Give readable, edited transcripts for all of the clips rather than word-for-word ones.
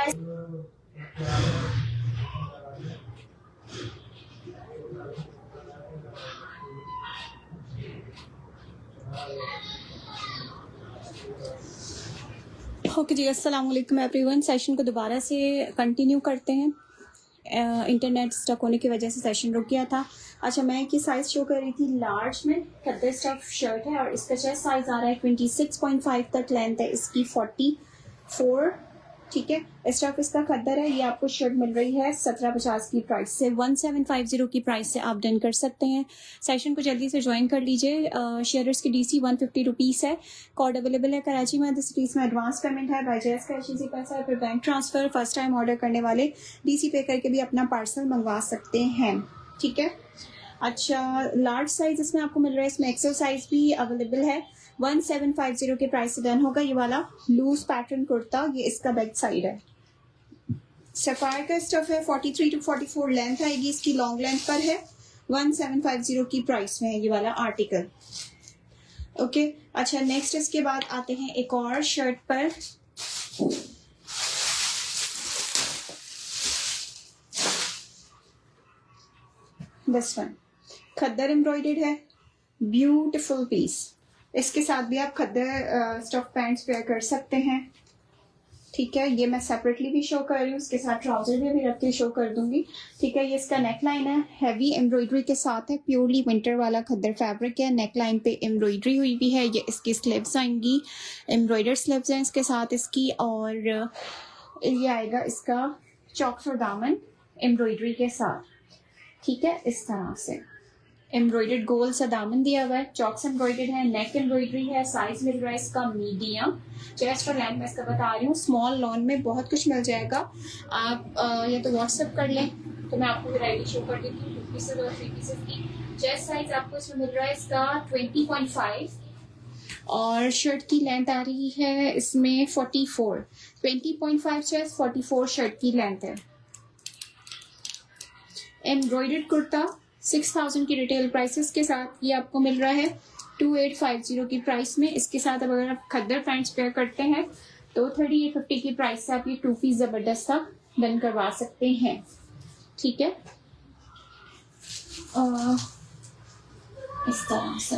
Okay जी, अस्सलाम वालेकुम everyone. Session को दोबारा से कंटिन्यू करते हैं। इंटरनेट स्टक होने की वजह से सेशन रुक गया था। अच्छा, मैं की साइज़ शो कर रही थी लार्ज में। खद्दर स्टफ शर्ट है और इसका चेस्ट साइज़ आ रहा है 26.5 तक, लेंथ है इसकी 44। ठीक है, स्टफ इसका खद्दर है। ये आपको शर्ट मिल रही है 1750 की प्राइस से, 1750 की प्राइस से आप डन कर सकते हैं। सेशन को जल्दी से ज्वाइन कर लीजिए। शेयरर्स की DC 150 रुपीज़ है। कोड अवेलेबल है कराची में, अदर सिटीज़ में एडवांस पेमेंट है, बाय जैस कैश इजी पैसा है, फिर bank transfer. First time order करने वाले DC पे करके भी अपना पार्सल मंगवा सकते हैं। ठीक है, अच्छा, लार्ज साइज इसमें आपको मिल रहा है। इसमें एक्सेल साइज भी अवेलेबल है। 1750 के प्राइस से डन होगा। ये वाला लूज पैटर्न कुर्ता, ये इसका बैक साइड है। सफायर का स्टफ है। 43 to 44 लेंथ आएगी इसकी, लॉन्ग लेंथ पर है। 1750 की प्राइस में है ये वाला आर्टिकल। ओके, अच्छा, नेक्स्ट इसके बाद आते हैं एक और शर्ट पर। दिस वन खद्दर एम्ब्रॉयडर्ड है, ब्यूटीफुल पीस। इसके साथ भी आप खद्दर स्टफ पैंट्स वेयर कर सकते हैं। ठीक है, ये मैं सेपरेटली भी शो कर रही हूँ, इसके साथ ट्राउजर भी रख के शो कर दूंगी। ठीक है, ये इसका नेक लाइन है, हैवी एम्ब्रॉयडरी के साथ है, प्योरली विंटर वाला खद्दर फैब्रिक है। नेक लाइन पे एम्ब्रॉयडरी हुई भी है। ये इसकी स्लीव्स आएंगी, एम्ब्रॉयडर्ड स्लीव्स हैं इसके साथ इसकी। और ये आएगा इसका चौक्स और दामन एम्ब्रॉयडरी के साथ। ठीक है, इस तरह से एम्ब्रॉयडर्ड गोल सा दामन दिया हुआ है, चॉक्स एम्ब्रॉयडर्ड है, नेक एम्ब्रॉयडरी है। साइज मिल रहा है इसका मीडियम। चेस्ट और लेंथ मैं इसका बता रही हूँ। स्मॉल लॉन में बहुत कुछ मिल जाएगा। आप या तो व्हाट्सएप कर लें, तो मैं आपको वैरायटी शो कर देती हूँ 2 पीसेज और 3 पीसेज की। चेस्ट साइज आपको इसमें मिल रहा है इसका 20.5 और शर्ट की लेंथ आ रही है इसमें 44। 20.5 चेस्ट, 44 शर्ट की लेंथ है। एम्ब्रॉयडर्ड कुर्ता 6000 की रिटेल प्राइसेस के साथ ये आपको मिल रहा है 2850 की प्राइस में। इसके साथ अब अगर आप खद्दर पैंट्स पेयर करते हैं तो 3850 की प्राइस से आप ये 2 पीस जबरदस्त सा डन करवा सकते हैं। ठीक है, इस तरह से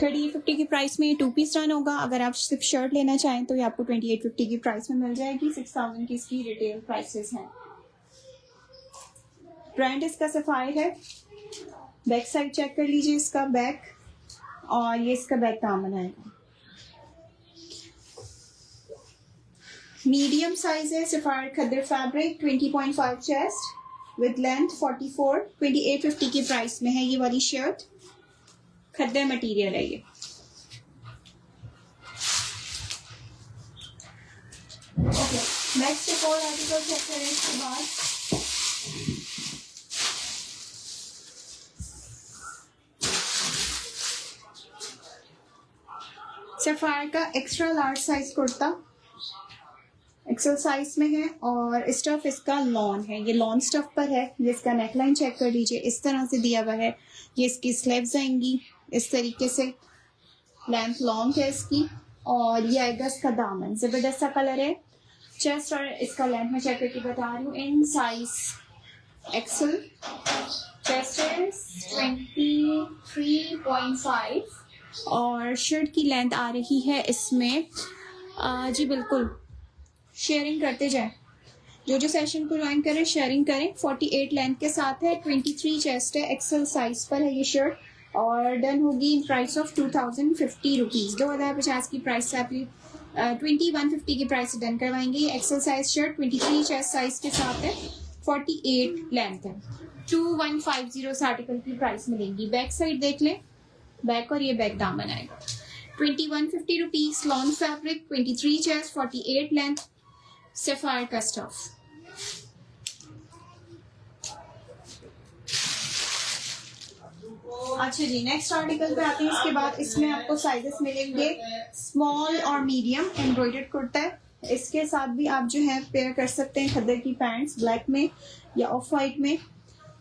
3850 की प्राइस में 2 पीस रन होगा। अगर आप सिर्फ शर्ट लेना चाहें तो ये आपको 2850 की प्राइस में मिल जाएगी। 6000 की इसकी रिटेल प्राइसेस हैं। ब्रांड इसका सफायर है। बैक साइड चेक कर लीजिए इसका बैक, और ये इसका बैक दामन आएगा। मीडियम साइज है, sapphire khaddar fabric, 20.5 chest with length 44। 2850 की प्राइस में है ये वाली शर्ट। खद्दर मटेरियल है ये। ओके, नेक्स्ट एक और आर्टिकल चेक करें इसके बाद। सफायर का extra large size kurta, XL size में है और स्टफ इसका लॉन है। ये लॉन स्टफ पर है। ये इसका नेकलाइन चेक कर लीजिए, इस तरह से दिया हुआ है। ये इसकी स्लीव्स आएंगी इस तरीके से, लेंथ लॉन्ग है इसकी। और ये आएगा इसका दामन, जबरदस्त सा कलर है। चेस्ट और इसका लेंथ में चेक करके बता रही हूँ, इन साइज एक्सेल। चेस्ट है 23.5 और शर्ट की लेंथ आ रही है इसमें जी बिल्कुल, शेयरिंग करते जाएं। जो सेशन को ज्वाइन करें शेयरिंग करें। 48 लेंथ के साथ है, 23 चेस्ट है, एक्सेल साइज पर है ये शर्ट और डन होगी इन प्राइस ऑफ 2050 रुपीज़। 2050 की प्राइस से आप 2150 की प्राइस से डन करवाएंगे। ये XL size shirt 23 chest size के साथ है, 48 लेंथ है। 2150 आर्टिकल की प्राइस मिलेंगी। बैक साइड देख लें, बैक और ये बैक दामन आएगा। 2150 rupees, lawn fabric, 23 chest, 48 length, sapphire का स्टफ। अच्छा जी, नेक्स्ट आर्टिकल पे आते हैं। इसके बाद इसमें आपको साइजेस मिलेंगे स्मॉल और मीडियम। एम्ब्रॉयडर्ड कुर्ता है, इसके साथ भी आप जो है पेयर कर सकते हैं खद्दर की पैंट्स ब्लैक में या ऑफ वाइट में।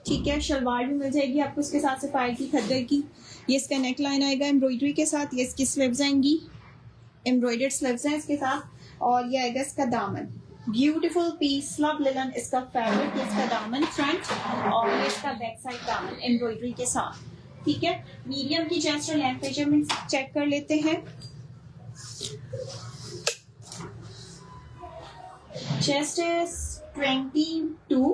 ठीक है, शलवार भी मिल जाएगी आपको इसके साथ सफायर की खद्दर की। ये इसका नेक लाइन आएगा एम्ब्रॉयडरी के साथ। ये इसकी स्लीव्स आएंगी एम्ब्रॉयडर्ड स्लीव्स हैं इसके साथ, और ये आएगा इसका दामन। ब्यूटीफुल पीस स्लब लिनन इसका फैब्रिक, इसका दामन फ्रंट, और ये इसका बैक साइड दामन एम्ब्रॉयडरी के साथ। ठीक है, मीडियम की चेस्ट और लेंथ मेजरमेंट चेक कर लेते हैं। चेस्ट इज 22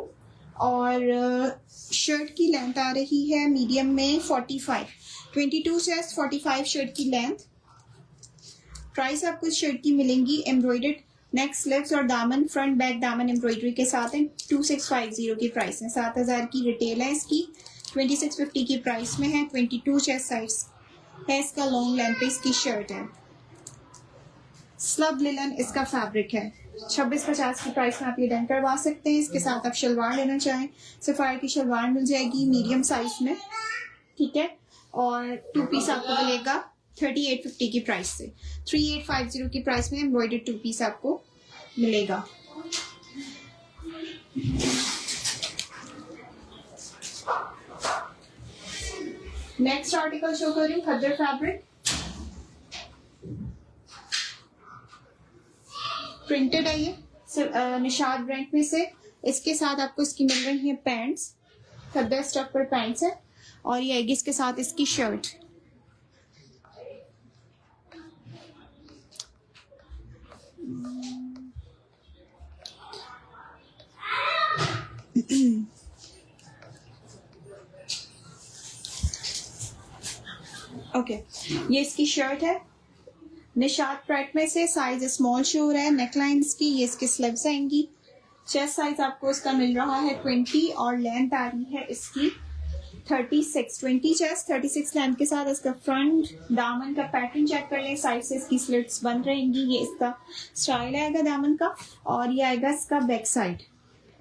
और शर्ट की लेंथ आ रही है मीडियम में 45। 22 चेस्ट 45 शर्ट की लेंथ। प्राइस आपको इस शर्ट की मिलेंगी एम्ब्रॉयडर्ड नेक स्लीव्स और दामन फ्रंट बैक दामन एम्ब्रॉयडरी के साथ है। 2650 की प्राइस है। 7000 की रिटेल है इसकी, 2650 की प्राइस में है। 22 चेस्ट साइज है इसका, लॉन्ग लेंथ पे इसकी शर्ट है। स्लब लिनन इसका फैब्रिक है। 2650 की प्राइस में आप ये डन करवा सकते हैं। इसके साथ आप शलवार लेना चाहें, सफायर की शलवार मिल जाएगी मीडियम साइज में। ठीक है, और 2 पीस आपको मिलेगा 3850 की प्राइस से। 3850 की प्राइस में एम्ब्रॉयडर्ड 2 पीस आपको मिलेगा। नेक्स्ट आर्टिकल शो कर रही हूँ, खद्दर फैब्रिक, प्रिंटेड है ये निशाद ब्रांड में से। इसके साथ आपको इसकी मिल रही है पैंट्स, खद्दर स्टफ पर पैंट्स है, और ये आएगी इसके साथ इसकी शर्ट। ओके, ये इसकी शर्ट है निशाद प्रेट में से। साइज स्मॉल शो हो रहा है। नेकलाइंस की ये इसकी स्लीव्स आएंगी। चेस्ट साइज आपको इसका मिल रहा है 20 और लेंथ आ रही है इसकी 36। 20 चेस्ट 36 लेंथ के साथ इसका फ्रंट दामन का पैटर्न चेक कर लें। साइड से इसकी स्लिट्स बन रहेंगी। ये इसका स्टाइल आएगा दामन का, और ये आएगा इसका back side.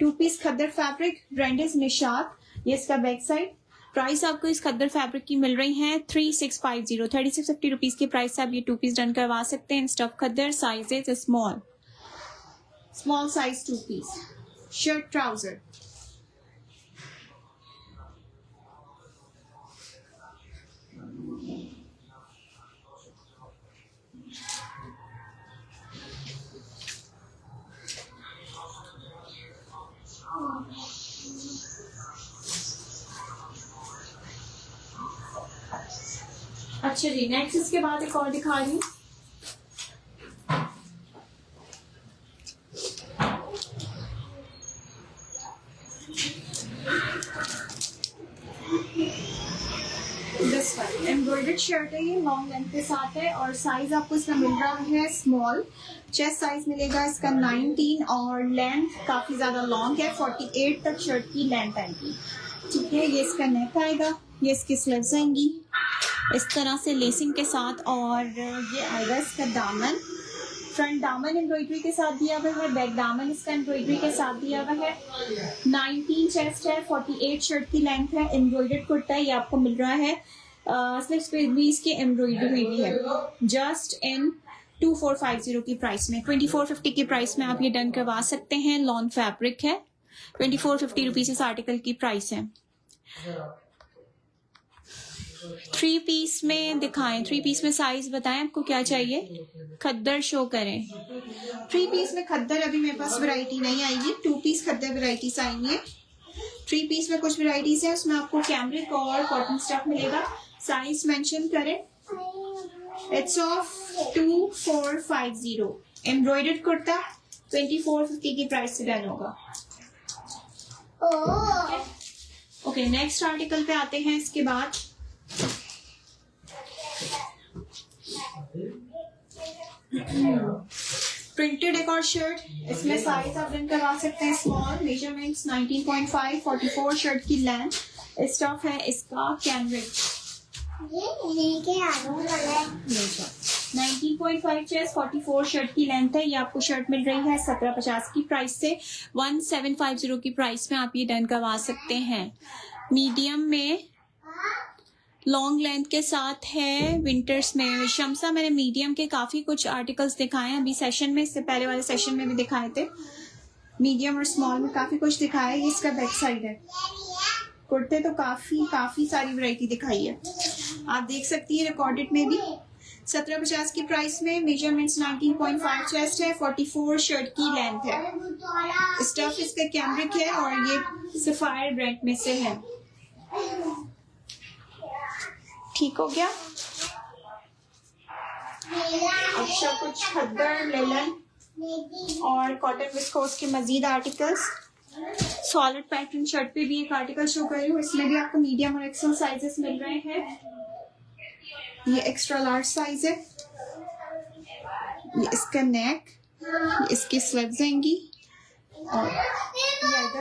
2 piece khaddar fabric, brand is Nishad. ये इसका बैक साइड। प्राइस आपको इस खद्दर फैब्रिक की मिल रही है 3650। 3650 रुपीज की प्राइस से आप ये 2 पीस डन करवा सकते हैं। स्टफ खद्दर, sizes small size 2 piece. Shirt trouser, अच्छा जी। नेक्स्ट इसके बाद एक और दिखा रही हूँ, एम्ब्रॉयडर्ड शर्ट है। ये लॉन्ग लेंथ के साथ है और साइज आपको इसका मिल रहा है स्मॉल। चेस्ट साइज मिलेगा इसका 19 और लेंथ काफी ज्यादा लॉन्ग है, 48 तक शर्ट की लेंथ आएगी। ठीक है, ये इसका नेक आएगा, ये इसकी स्लीव्स आएंगी इस तरह से लेसिंग के साथ, और ये आएगा इसका दामन। फ्रंट दामन एम्ब्रॉयडरी के साथ दिया हुआ है, बैक दामन इसका एम्ब्रॉयडरी के साथ दिया हुआ है। 19 चेस्ट है, 48 शर्ट की लेंथ है। एम्ब्रॉयडर्ड कुर्ता ये आपको मिल रहा है, स्लीव्स पे भी इसकी एम्ब्रॉयडरी हुई है, जस्ट इन 2450 की प्राइस में। 2450 की प्राइस में आप ये डन करवा सकते हैं। लॉन फैब्रिक है। 2450 रुपीज इस आर्टिकल की प्राइस है। 3 पीस में दिखाएं, 3 पीस में साइज बताएं आपको क्या चाहिए। खद्दर शो करें। 3 पीस में खद्दर अभी मेरे पास वैरायटी नहीं आएगी, 2 पीस खद्दर वैरायटीज आएंगी। 3 पीस में कुछ वैरायटीज है, उसमें आपको कैमरिक और कॉटन स्टफ मिलेगा। साइज मेंशन करें। It's of 2450। एम्ब्रॉयडर्ड कुर्ता 2450 की प्राइस से डन होगा। ओके, नेक्स्ट आर्टिकल पे आते हैं। इसके बाद प्रिंटेड एक और शर्ट, इसमें साइज आप डन करवा सकते हैं स्मॉल। मेजरमेंट्स 19.5, 44 शर्ट की लेंथ। स्टफ है इसका कैमरिक। 19.5 चेस्ट, 44 शर्ट की लेंथ है। ये आपको शर्ट मिल रही है 1750 की प्राइस से। 1750 की प्राइस में आप ये डन करवा सकते हैं। मीडियम में लॉन्ग लेंथ के साथ है। विंटर्स में शमसा मैंने मीडियम के काफी कुछ आर्टिकल्स दिखाए हैं अभी सेशन में, इससे पहले वाले सेशन में भी दिखाए थे। मीडियम और स्मॉल में काफी कुछ दिखाया है। ये इसका बैक साइड है। कुर्ते तो काफी सारी वैरायटी दिखाई है, आप देख सकती है। रिकॉर्डेड में भी 1750 की प्राइस में। मेजरमेंट्स 19.5 चेस्ट है, 44 शर्ट की लेंथ है। स्टफ इसका कैमरिक है और ये सफायर ब्रांड में से है। ठीक हो गया। अच्छा, कुछ खद्दर, लेलन और कॉटन विस्कोस के मजीद आर्टिकल्स। सॉलिड पैटर्न शर्ट पे भी एक आर्टिकल शो कर रही हूँ, इसमें भी आपको मीडियम और एक्सेल साइजेस मिल रहे हैं। ये एक्स्ट्रा लार्ज साइज है। ये इसका नेक, इसकी स्लीव्स आएंगी और ये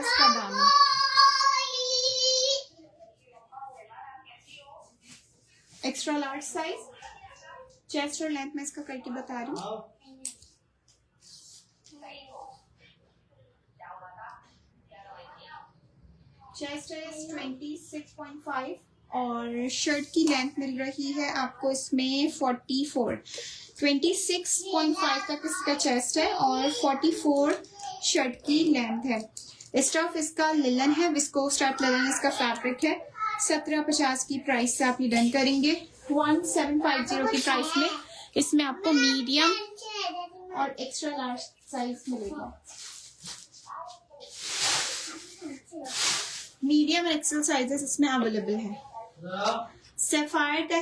इसका दामन। एक्स्ट्रा लार्ज साइज, चेस्ट और लेंथ में इसका करके बता रही हूँ। चेस्ट है 26.5 और शर्ट की लेंथ मिल रही है आपको इसमें 44। 26.5 तक इसका चेस्ट है और 44 शर्ट की लेंथ है। स्टफ इसका लिलन है, विस्कोस टाइप लिलन इसका फैब्रिक है। 1750 की प्राइस से आप ये डन करेंगे। 1750 की प्राइस में इसमें आपको मीडियम और एक्स्ट्रा लार्ज साइज मिलेगा। मीडियम और एक्सेल साइजेस इसमें अवेलेबल है। सैफायर का